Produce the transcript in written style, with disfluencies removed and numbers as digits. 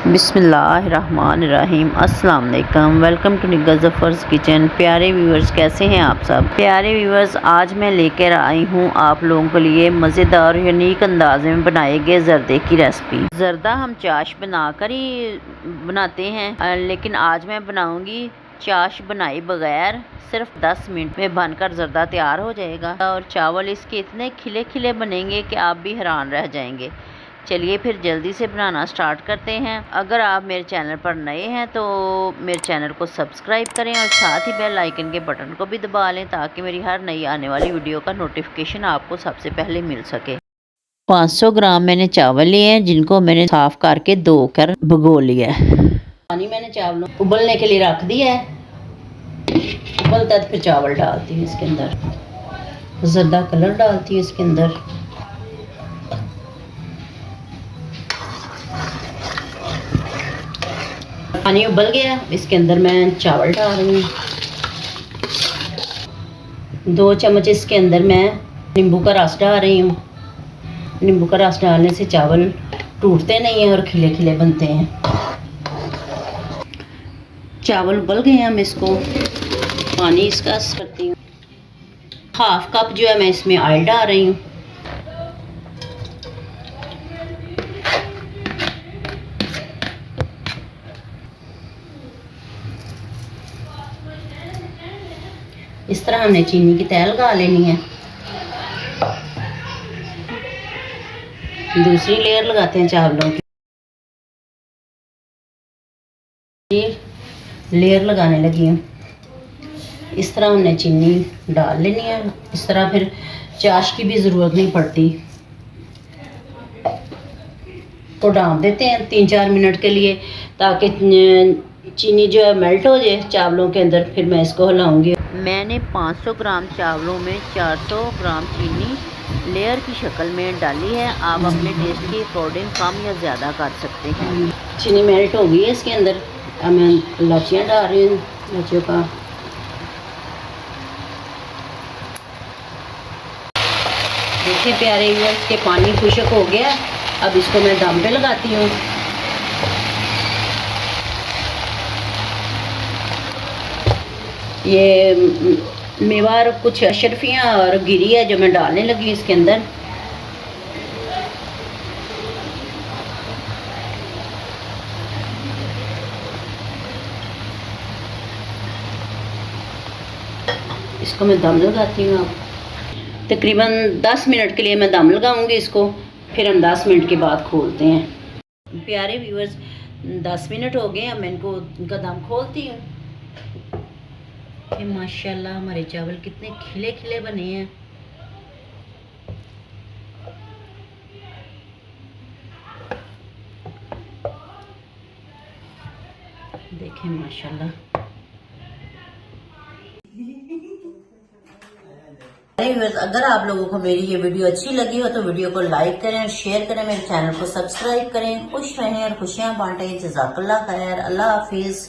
बिस्मिल्लाहिर्रहमानिर्रहीम। अस्सलाम वालेकुम। Welcome to Nigar Zafar's kitchen. प्यारे व्यूअर्स, कैसे हैं आप सब? प्यारे व्यूअर्स, आज मैं लेकर आई हूँ आप लोगों के लिए मज़ेदार यूनिक अंदाज़ में बनाए गए ज़र्दे की रेसिपी। ज़र्दा हम चाश बनाकर ही बनाते हैं, लेकिन आज मैं बनाऊँगी चाश बनाए बगैर। सिर्फ 10 मिनट में बनकर ज़र्दा तैयार हो जाएगा और चावल इसके इतने खिले खिले बनेंगे कि आप भी हैरान रह जाएंगे। चलिए फिर जल्दी से बनाना स्टार्ट करते हैं। अगर आप मेरे चैनल पर नए हैं तो मेरे चैनल को सब्सक्राइब करें और साथ ही बेल आइकन के बटन को भी दबा लें ताकि मेरी हर नई आने वाली वीडियो का नोटिफिकेशन आपको सबसे पहले मिल सके। 500 ग्राम मैंने चावल लिए हैं जिनको मैंने साफ करके धो कर भिगो लिया है। पानी मैंने चावलों उबलने के लिए रख दिया है। उबलता तो फिर चावल डालती हूँ इसके अंदर, ज़र्दा कलर डालती हूँ इसके अंदर। पानी उबल गया, इसके अंदर मैं चावल डाल रही हूँ। 2 चम्मच इसके अंदर मैं नींबू का रस डाल रही हूँ। नींबू का रस डालने से चावल टूटते नहीं हैं और खिले खिले बनते हैं। चावल उबल गए हैं, मैं इसको पानी इसका करती हूँ। 1/2 कप जो है मैं इसमें ऑयल डाल रही हूँ। इस तरह हमने चीनी की तह लगा लेनी है। दूसरी लेयर लगाते हैं चावलों की। ये लेयर लगाने लगी हूँ। इस तरह हमने चीनी डाल लेनी है। इस तरह फिर चाश की भी ज़रूरत नहीं पड़ती। तो डाल देते हैं 3-4 मिनट के लिए ताकि चीनी जो है मेल्ट हो जाए चावलों के अंदर। फिर मैं इसको हिलाऊंगी। मैंने 500 ग्राम चावलों में 400 ग्राम चीनी लेयर की शक्ल में डाली है। आप अपने टेस्ट के अकॉर्डिंग कम या ज़्यादा कर सकते हैं। चीनी मेल्ट हो गई है इसके अंदर। अब मैं इलायचियाँ डाल रही हूँ। इलायचियों का देखिए प्यारे व्यूअर्स के पानी खुश्क हो गया। अब इसको मैं दम पे लगाती हूँ। ये मेवार कुछ अशरफियाँ और गिरी है जो मैं डालने लगी इसके अंदर। इसको मैं दम लगाती हूँ। अब तकरीबन 10 मिनट के लिए मैं दम लगाऊंगी इसको। फिर हम 10 मिनट के बाद खोलते हैं। प्यारे व्यूअर्स, 10 मिनट हो गए। अब मैं इनका दम खोलती हूँ। माशाल्लाह हमारे चावल कितने खिले खिले बने हैं। देखें माशाल्लाह। अगर आप लोगों को मेरी ये वीडियो अच्छी लगी हो तो वीडियो को लाइक करें और शेयर करें। मेरे चैनल को सब्सक्राइब करें। खुश रहें और खुशियां बांटें। जज़ाकल्लाह खैर। अल्लाह हाफिज़।